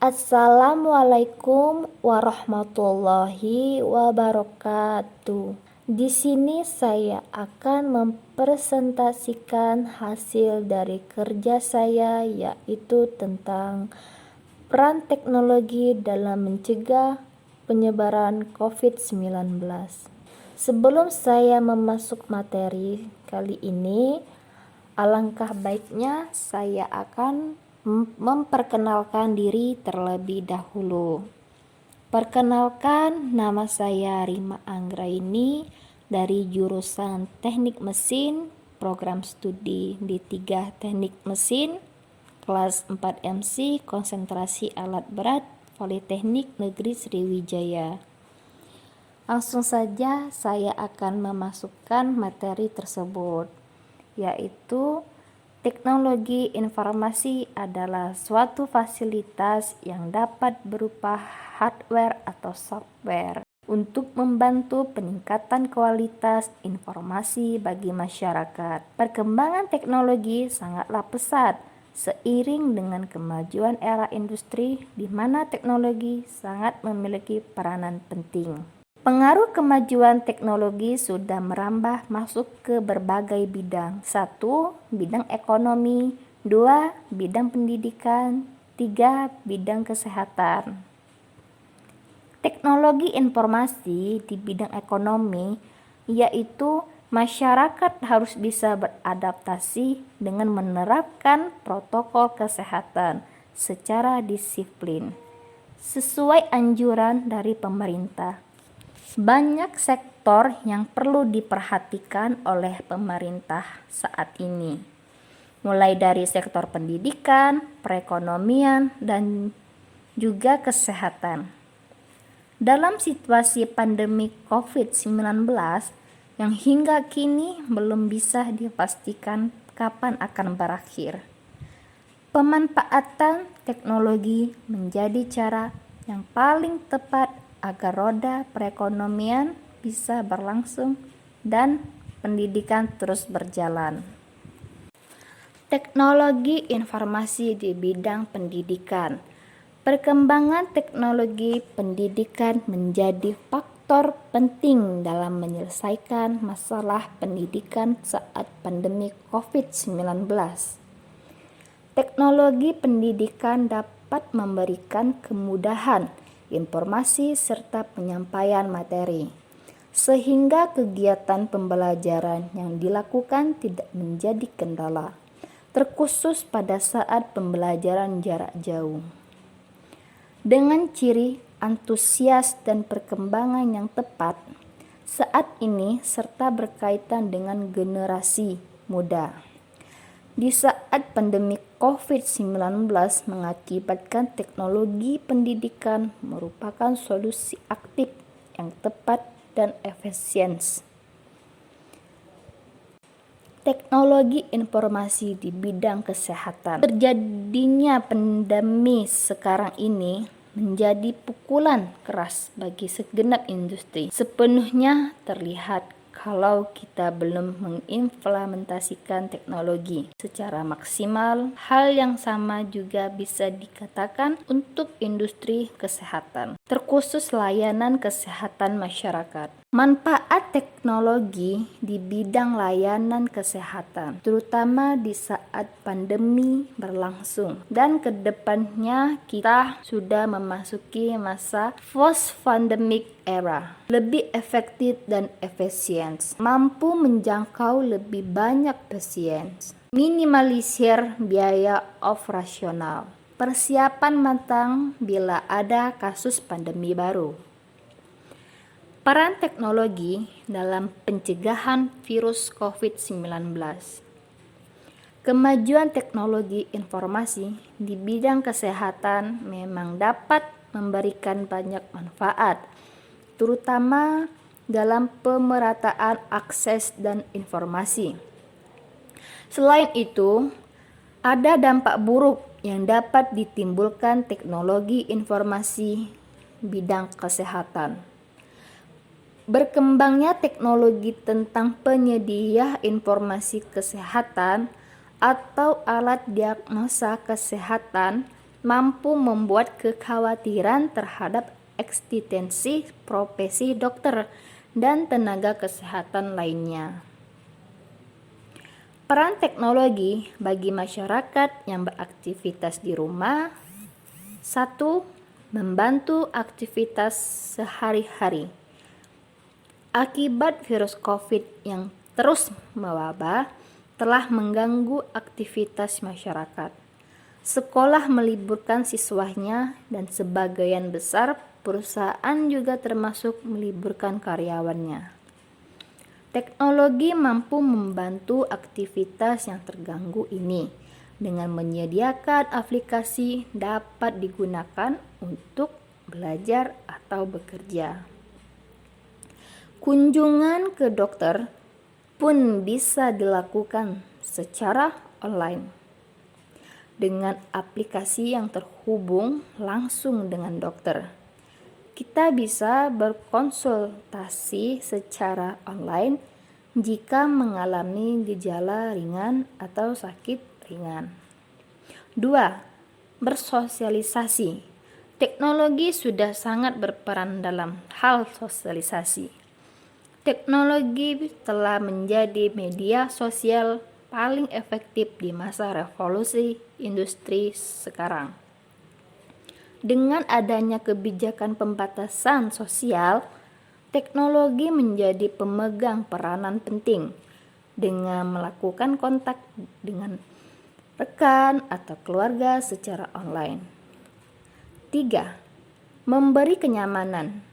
Assalamualaikum warahmatullahi wabarakatuh. Di sini saya akan mempresentasikan hasil dari kerja saya, yaitu tentang peran teknologi dalam mencegah penyebaran COVID-19. Sebelum saya memasuk materi kali ini, alangkah baiknya saya akan memperkenalkan diri terlebih dahulu. Perkenalkan, nama saya Rima Anggraini dari jurusan Teknik Mesin, program studi D3 Teknik Mesin, kelas 4 MC, konsentrasi alat berat, Politeknik Negeri Sriwijaya. Langsung saja saya akan memasukkan materi tersebut, yaitu teknologi informasi adalah suatu fasilitas yang dapat berupa hardware atau software untuk membantu peningkatan kualitas informasi bagi masyarakat. Perkembangan teknologi sangatlah pesat seiring dengan kemajuan era industri, di mana teknologi sangat memiliki peranan penting. Pengaruh kemajuan teknologi sudah merambah masuk ke berbagai bidang. 1. Bidang ekonomi. 2. Bidang pendidikan. 3. Bidang kesehatan. Teknologi informasi di bidang ekonomi, yaitu masyarakat harus bisa beradaptasi dengan menerapkan protokol kesehatan secara disiplin, sesuai anjuran dari pemerintah. Banyak sektor yang perlu diperhatikan oleh pemerintah saat ini, mulai dari sektor pendidikan, perekonomian, dan juga kesehatan. Dalam situasi pandemi COVID-19 yang hingga kini belum bisa dipastikan kapan akan berakhir, pemanfaatan teknologi menjadi cara yang paling tepat agar roda perekonomian bisa berlangsung dan pendidikan terus berjalan. Teknologi informasi di bidang pendidikan. Perkembangan teknologi pendidikan menjadi faktor penting dalam menyelesaikan masalah pendidikan saat pandemi COVID-19. Teknologi pendidikan dapat memberikan kemudahan informasi serta penyampaian materi, sehingga kegiatan pembelajaran yang dilakukan tidak menjadi kendala, terkhusus pada saat pembelajaran jarak jauh. Dengan ciri antusias dan perkembangan yang tepat saat ini serta berkaitan dengan generasi muda. Di saat pandemi COVID-19 mengakibatkan teknologi pendidikan merupakan solusi aktif yang tepat dan efisien. Teknologi informasi di bidang kesehatan. Terjadinya pandemi sekarang ini menjadi pukulan keras bagi segenap industri. Sepenuhnya terlihat kalau kita belum mengimplementasikan teknologi secara maksimal. Hal yang sama juga bisa dikatakan untuk industri kesehatan, terkhusus layanan kesehatan masyarakat. Manfaat teknologi di bidang layanan kesehatan, terutama di saat pandemi berlangsung dan kedepannya kita sudah memasuki masa post-pandemic era, lebih efektif dan efisien, mampu menjangkau lebih banyak pasien, minimalisir biaya operasional, persiapan matang bila ada kasus pandemi baru. Peran teknologi dalam pencegahan virus COVID-19. Kemajuan teknologi informasi di bidang kesehatan memang dapat memberikan banyak manfaat, terutama dalam pemerataan akses dan informasi. Selain itu, ada dampak buruk yang dapat ditimbulkan teknologi informasi bidang kesehatan. Berkembangnya teknologi tentang penyedia informasi kesehatan atau alat diagnosa kesehatan mampu membuat kekhawatiran terhadap eksistensi profesi dokter dan tenaga kesehatan lainnya. Peran teknologi bagi masyarakat yang beraktivitas di rumah. 1. Membantu aktivitas sehari-hari. Akibat virus COVID yang terus mewabah telah mengganggu aktivitas masyarakat. Sekolah meliburkan siswanya dan sebagian besar perusahaan juga termasuk meliburkan karyawannya. Teknologi mampu membantu aktivitas yang terganggu ini dengan menyediakan aplikasi dapat digunakan untuk belajar atau bekerja. Kunjungan ke dokter pun bisa dilakukan secara online dengan aplikasi yang terhubung langsung dengan dokter. Kita bisa berkonsultasi secara online jika mengalami gejala ringan atau sakit ringan. 2. Bersosialisasi. Teknologi sudah sangat berperan dalam hal sosialisasi. Teknologi telah menjadi media sosial paling efektif di masa revolusi industri sekarang. Dengan adanya kebijakan pembatasan sosial, teknologi menjadi pemegang peranan penting dengan melakukan kontak dengan rekan atau keluarga secara online. 3. Memberi kenyamanan.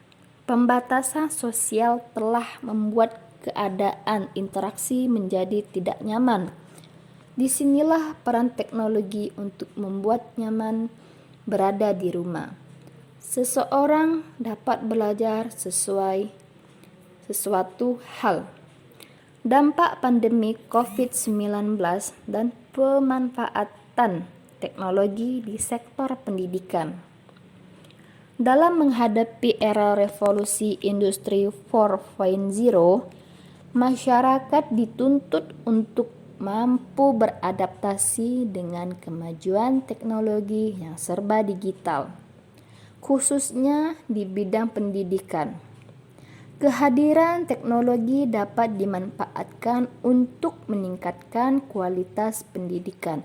Pembatasan sosial telah membuat keadaan interaksi menjadi tidak nyaman. Disinilah peran teknologi untuk membuat nyaman berada di rumah. Seseorang dapat belajar sesuai sesuatu hal. Dampak pandemi COVID-19 dan pemanfaatan teknologi di sektor pendidikan. Dalam menghadapi era revolusi industri 4.0, masyarakat dituntut untuk mampu beradaptasi dengan kemajuan teknologi yang serba digital, khususnya di bidang pendidikan. Kehadiran teknologi dapat dimanfaatkan untuk meningkatkan kualitas pendidikan,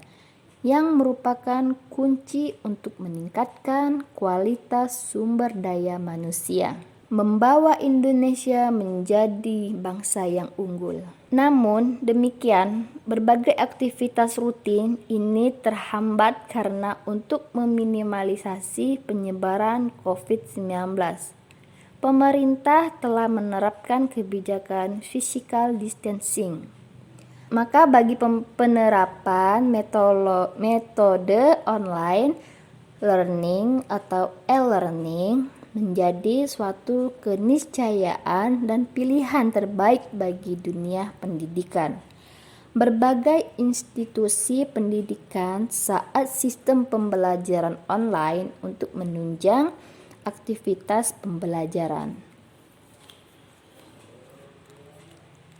yang merupakan kunci untuk meningkatkan kualitas sumber daya manusia, membawa Indonesia menjadi bangsa yang unggul. Namun demikian, berbagai aktivitas rutin ini terhambat karena untuk meminimalisasi penyebaran COVID-19. Pemerintah telah menerapkan kebijakan physical distancing. Maka bagi penerapan metode online learning atau e-learning menjadi suatu keniscayaan dan pilihan terbaik bagi dunia pendidikan. Berbagai institusi pendidikan saat sistem pembelajaran online untuk menunjang aktivitas pembelajaran.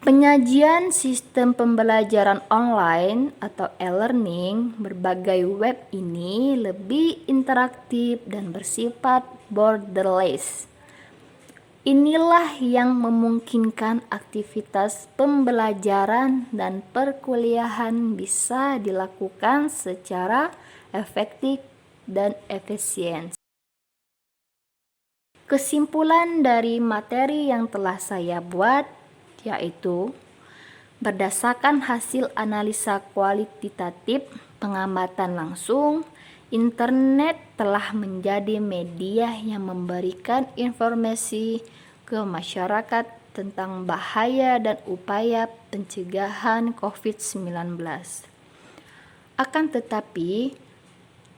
Penyajian sistem pembelajaran online atau e-learning berbagai web ini lebih interaktif dan bersifat borderless. Inilah yang memungkinkan aktivitas pembelajaran dan perkuliahan bisa dilakukan secara efektif dan efisien. Kesimpulan dari materi yang telah saya buat yaitu berdasarkan hasil analisa kualitatif pengamatan langsung, internet telah menjadi media yang memberikan informasi ke masyarakat tentang bahaya dan upaya pencegahan COVID-19. Akan tetapi,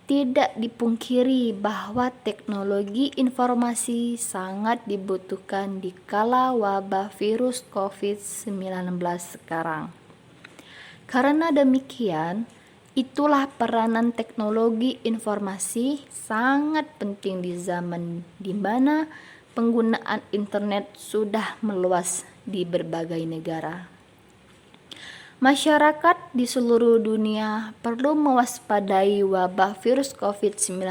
tidak dipungkiri bahwa teknologi informasi sangat dibutuhkan di kala wabah virus COVID-19 sekarang. Karena demikian, itulah peranan teknologi informasi sangat penting di zaman di mana penggunaan internet sudah meluas di berbagai negara. Masyarakat di seluruh dunia perlu mewaspadai wabah virus COVID-19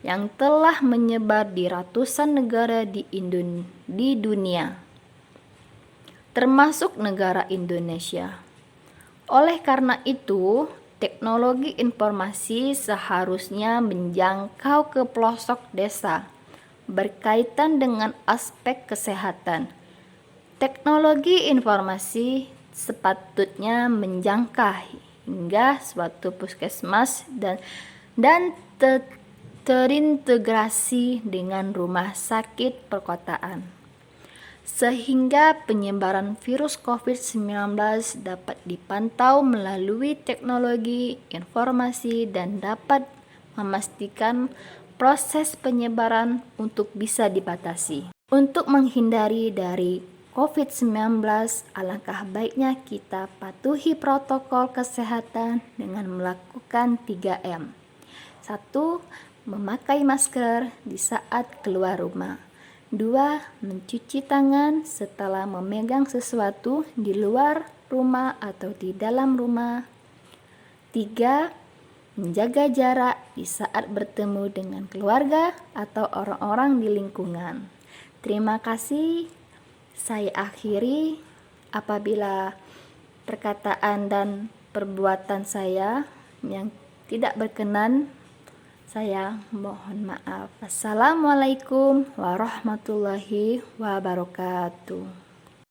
yang telah menyebar di ratusan negara di dunia, termasuk negara Indonesia. Oleh karena itu, teknologi informasi seharusnya menjangkau ke pelosok desa berkaitan dengan aspek kesehatan. Teknologi informasi sepatutnya menjangkau hingga suatu puskesmas dan terintegrasi dengan rumah sakit perkotaan, sehingga penyebaran virus COVID-19 dapat dipantau melalui teknologi informasi dan dapat memastikan proses penyebaran untuk bisa dibatasi. Untuk menghindari dari COVID-19, alangkah baiknya kita patuhi protokol kesehatan dengan melakukan 3M. 1. Memakai masker di saat keluar rumah. 2. Mencuci tangan setelah memegang sesuatu di luar rumah atau di dalam rumah. 3. Menjaga jarak di saat bertemu dengan keluarga atau orang-orang di lingkungan. Terima kasih. Saya akhiri. Apabila perkataan dan perbuatan saya yang tidak berkenan, saya mohon maaf. Assalamualaikum warahmatullahi wabarakatuh.